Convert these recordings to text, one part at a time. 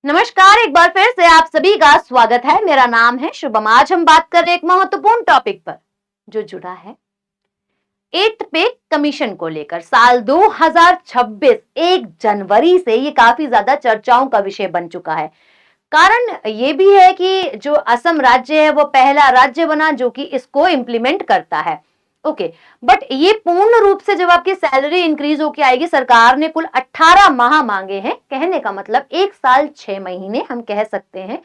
नमस्कार, एक बार फिर से आप सभी का स्वागत है। मेरा नाम है शुभम। आज हम बात कर रहे हैं एक महत्वपूर्ण टॉपिक पर जो जुड़ा है 8th पे कमीशन को लेकर। साल 2026 1 जनवरी से ये काफी ज्यादा चर्चाओं का विषय बन चुका है। कारण ये भी है कि जो असम राज्य है वो पहला राज्य बना जो कि इसको इम्प्लीमेंट करता है। ओके, बट ये पूर्ण रूप से जब आपकी सैलरी इंक्रीज होके आएगी, सरकार ने कुल 18 माह मांगे हैं, कहने का मतलब 1 साल 6 महीने हम कह सकते हैं,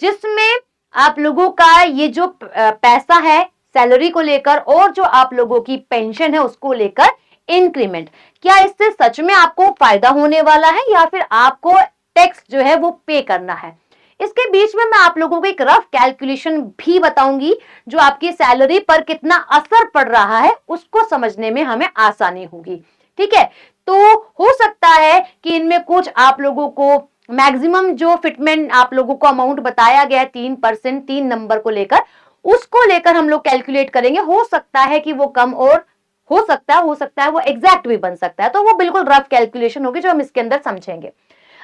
जिसमें आप लोगों का ये जो पैसा है सैलरी को लेकर और जो आप लोगों की पेंशन है उसको लेकर इंक्रीमेंट, क्या इससे सच में आपको फायदा होने वाला है या फिर आपको टैक्स जो है वो पे करना है। इसके बीच में मैं आप लोगों को एक रफ कैलकुलेशन भी बताऊंगी जो आपकी सैलरी पर कितना असर पड़ रहा है उसको समझने में हमें आसानी होगी। ठीक है, तो हो सकता है कि इनमें कुछ आप लोगों को मैक्सिमम जो फिटमेंट आप लोगों को अमाउंट बताया गया है 3%, 3 नंबर को लेकर, उसको लेकर हम लोग कैलकुलेट करेंगे। हो सकता है कि वो कम और हो सकता है वो एग्जैक्ट भी बन सकता है, तो वो बिल्कुल रफ कैलकुलेशन होगी जो हम इसके अंदर समझेंगे।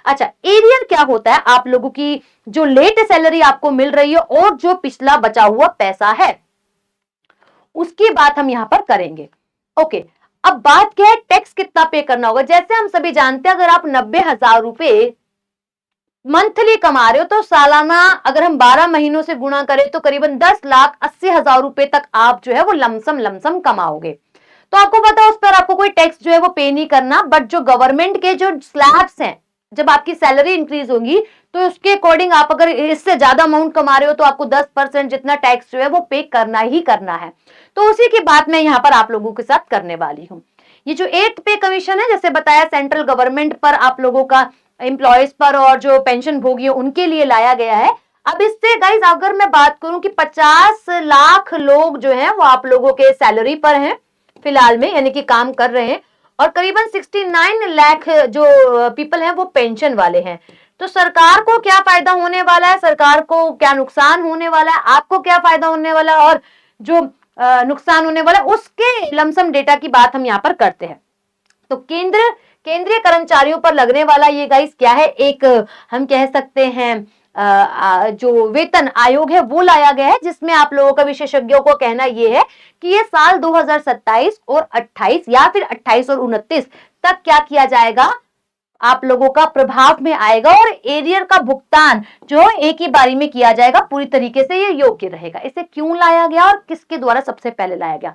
अच्छा, एरियर क्या होता है, आप लोगों की जो लेट सैलरी आपको मिल रही है और जो पिछला बचा हुआ पैसा है उसकी बात हम यहां पर करेंगे। ओके, अब बात क्या है, टैक्स कितना पे करना होगा। जैसे हम सभी जानते हैं, अगर आप 90,000 रुपए मंथली कमा रहे हो तो सालाना अगर हम 12 महीनों से गुणा करें तो करीबन 10,80,000 रुपए तक आप जो है वो लमसम कमाओगे। तो आपको पता है उस पर आपको कोई टैक्स जो है वो पे नहीं करना, बट जो गवर्नमेंट के जो स्लैब्स हैं, जब आपकी सैलरी इंक्रीज होगी तो उसके अकॉर्डिंग आप अगर इससे ज्यादा अमाउंट कमा रहे हो तो आपको 10% जितना टैक्स जो है वो पे करना ही करना है। तो उसी की बात मैं यहाँ पर आप लोगों के साथ करने वाली हूँ। ये जो 8th पे कमीशन है, जैसे बताया, सेंट्रल गवर्नमेंट पर आप लोगों का एम्प्लॉयज पर और जो पेंशन भोगी उनके लिए लाया गया है। अब इससे गाइज अगर मैं बात करूं कि 50 लाख लोग जो हैं वो आप लोगों के सैलरी पर हैं फिलहाल में, यानी कि काम कर रहे हैं, और करीबन 69 लाख जो पीपल हैं वो पेंशन वाले हैं। तो सरकार को क्या फायदा होने वाला है, सरकार को क्या नुकसान होने वाला है, आपको क्या फायदा होने वाला है और जो नुकसान होने वाला है, उसके लमसम डेटा की बात हम यहाँ पर करते हैं। तो केंद्रीय कर्मचारियों पर लगने वाला ये गाइस क्या है, एक हम कह सकते हैं जो वेतन आयोग है वो लाया गया है, जिसमें आप लोगों का विशेषज्ञों को कहना यह है कि ये साल 2027 और 28 या फिर 28 और 29 तक क्या किया जाएगा, आप लोगों का प्रभाव में आएगा और एरियर का भुगतान जो एक ही बारी में किया जाएगा, पूरी तरीके से ये योग्य रहेगा। इसे क्यों लाया गया और किसके द्वारा सबसे पहले लाया गया।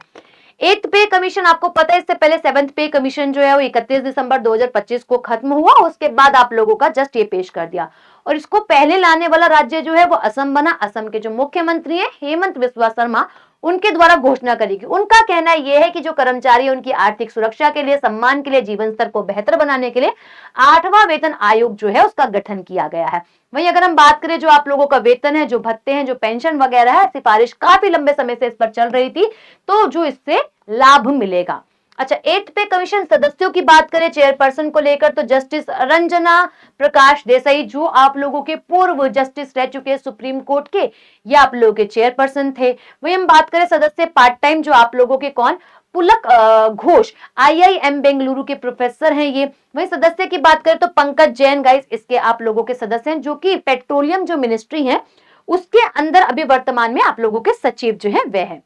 8th पे कमीशन आपको पता है, इससे पहले 7th पे कमीशन जो है वो 31 दिसंबर 2025 को खत्म हुआ, उसके बाद आप लोगों का जस्ट ये पेश कर दिया। और इसको पहले लाने वाला राज्य जो है वो असम बना। असम के जो मुख्यमंत्री है हेमंत बिस्वा शर्मा, उनके द्वारा घोषणा करेगी। उनका कहना यह है कि जो कर्मचारी है उनकी आर्थिक सुरक्षा के लिए, सम्मान के लिए, जीवन स्तर को बेहतर बनाने के लिए 8वां वेतन आयोग जो है उसका गठन किया गया है। वहीं अगर हम बात करें जो आप लोगों का वेतन है, जो भत्ते हैं, जो पेंशन वगैरह है, सिफारिश काफी लंबे समय से इस पर चल रही थी, तो जो इससे लाभ मिलेगा। अच्छा, 8th पे कमीशन सदस्यों की बात करें चेयरपर्सन को लेकर, तो जस्टिस रंजना प्रकाश देसाई जो आप लोगों के पूर्व जस्टिस रह चुके हैं सुप्रीम कोर्ट के, ये आप लोगों के चेयरपर्सन थे। वही हम बात करें सदस्य पार्ट टाइम जो आप लोगों के कौन, पुलक घोष IIM बेंगलुरु के प्रोफेसर हैं ये। वही सदस्य की बात करें तो पंकज जैन गाइस इसके आप लोगों के सदस्य हैं, जो कि पेट्रोलियम जो मिनिस्ट्री है उसके अंदर अभी वर्तमान में आप लोगों के सचिव जो है वह है।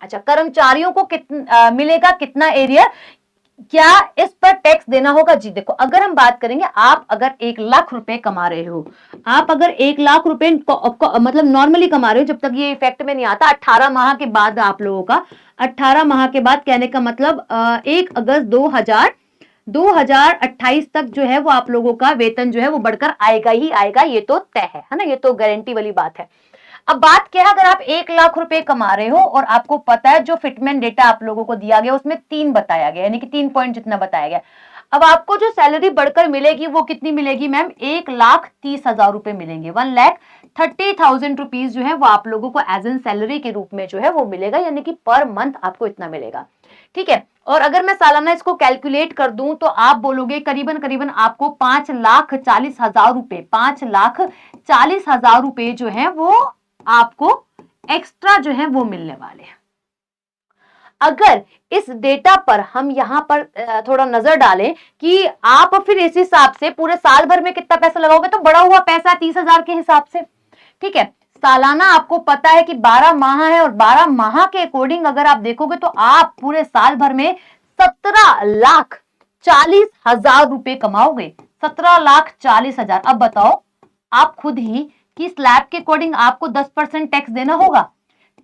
अच्छा, कर्मचारियों को मिलेगा कितना एरियर, क्या इस पर टैक्स देना होगा। जी देखो, अगर हम बात करेंगे, आप अगर 1 लाख रुपए कमा रहे हो, आप अगर 1 लाख रुपए मतलब नॉर्मली कमा रहे हो, जब तक ये इफेक्ट में नहीं आता 18 माह के बाद आप लोगों का, 18 माह के बाद कहने का मतलब 1 अगस्त 2028 तक जो है वो आप लोगों का वेतन जो है वो बढ़कर आएगा ही आएगा, ये तो तय है ना, ये तो गारंटी वाली बात है। अब बात क्या है, अगर आप 1 लाख रुपए कमा रहे हो और आपको पता है जो फिटमेंट डेटा आप लोगों को दिया गया उसमें 3 बताया गया, यानी कि 3 पॉइंट जितना बताया गया। अब आपको जो सैलरी बढ़कर मिलेगी वो कितनी मिलेगी मैम, 1,30,000 रुपए मिलेंगे। 1,30,000 रुपीज जो है वो आप लोगों को एज एन सैलरी के रूप में जो है वो मिलेगा, यानी कि पर मंथ आपको इतना मिलेगा। ठीक है, और अगर मैं सालाना इसको कैलकुलेट कर दूं तो आप बोलोगे करीबन आपको 5,40,000 रुपए, 5,40,000 रुपए जो है वो आपको एक्स्ट्रा जो है वो मिलने वाले हैं। अगर इस डेटा पर हम यहाँ पर थोड़ा नजर डालें कि आप फिर इस हिसाब से पूरे साल भर में कितना पैसा लगाओगे, तो बड़ा हुआ पैसा 30,000 के हिसाब से, ठीक है। सालाना आपको पता है कि 12 माह है, और 12 माह के अकॉर्डिंग अगर आप देखोगे तो आप पूरे साल भर में 17,40,000 रुपए कमाओगे। 17,40,000। अब बताओ आप खुद ही कि स्लैब के अकॉर्डिंग आपको 10% टैक्स देना होगा।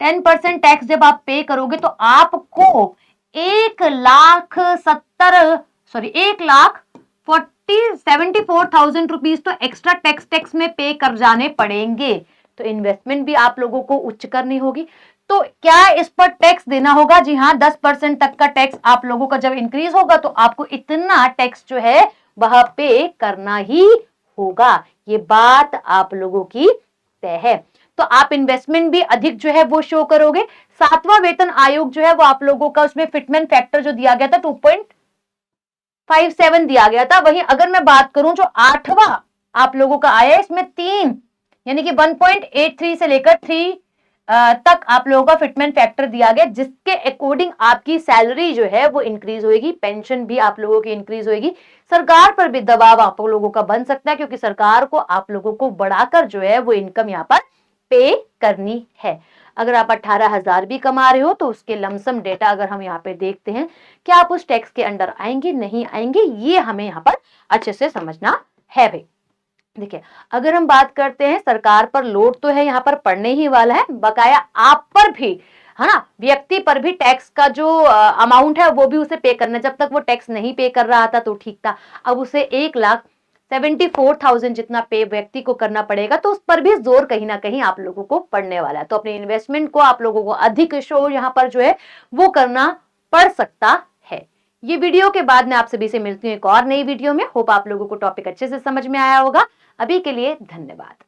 10% टैक्स जब आप पे करोगे तो आपको 1,74,000 रुपीज तो एक्स्ट्रा टैक्स में पे कर जाने पड़ेंगे। तो इन्वेस्टमेंट भी आप लोगों को उच्च करनी होगी। तो क्या इस पर टैक्स देना होगा? जी हाँ, 10% तक का टैक्स आप लोगों का जब इंक्रीज होगा तो आपको इतना टैक्स जो है वह पे करना ही होगा। ये बात आप लोगों की तय है। तो आप इन्वेस्टमेंट भी अधिक जो है वो शो करोगे। 7वां वेतन आयोग जो है वो आप लोगों का, उसमें फिटमेंट फैक्टर जो दिया गया था 2.57 दिया गया था। वहीं अगर मैं बात करूं जो 8वां आप लोगों का आया, इसमें 3 यानी कि 1.83 से लेकर 3 तक आप लोगों का फिटमेंट फैक्टर दिया गया, जिसके अकॉर्डिंग आपकी सैलरी जो है वो इंक्रीज होगी, पेंशन भी आप लोगों की इंक्रीज होगी। सरकार पर भी दबाव आप लोगों का बन सकता है, क्योंकि सरकार को आप लोगों को बढ़ाकर जो है वो इनकम यहाँ पर पे करनी है। अगर आप 18,000 भी कमा रहे हो तो उसके लमसम डेटा अगर हम यहाँ पे देखते हैं कि आप उस टैक्स के अंडर आएंगे नहीं आएंगे, ये हमें यहाँ पर अच्छे से समझना है भाई। देखिए, अगर हम बात करते हैं सरकार पर लोड तो है यहाँ पर पड़ने ही वाला है, बकाया आप पर भी है ना, व्यक्ति पर भी टैक्स का जो अमाउंट है वो भी उसे पे करना। जब तक वो टैक्स नहीं पे कर रहा था तो ठीक था, अब उसे 1,74,000 जितना पे व्यक्ति को करना पड़ेगा, तो उस पर भी जोर कहीं ना कहीं आप लोगों को पड़ने वाला है। तो अपने इन्वेस्टमेंट को आप लोगों को अधिक शो यहाँ पर जो है वो करना पड़ सकता है। ये वीडियो के बाद मैं आप सभी से मिलती हूँ एक और नई वीडियो में। होप आप लोगों को टॉपिक अच्छे से समझ में आया होगा। अभी के लिए धन्यवाद।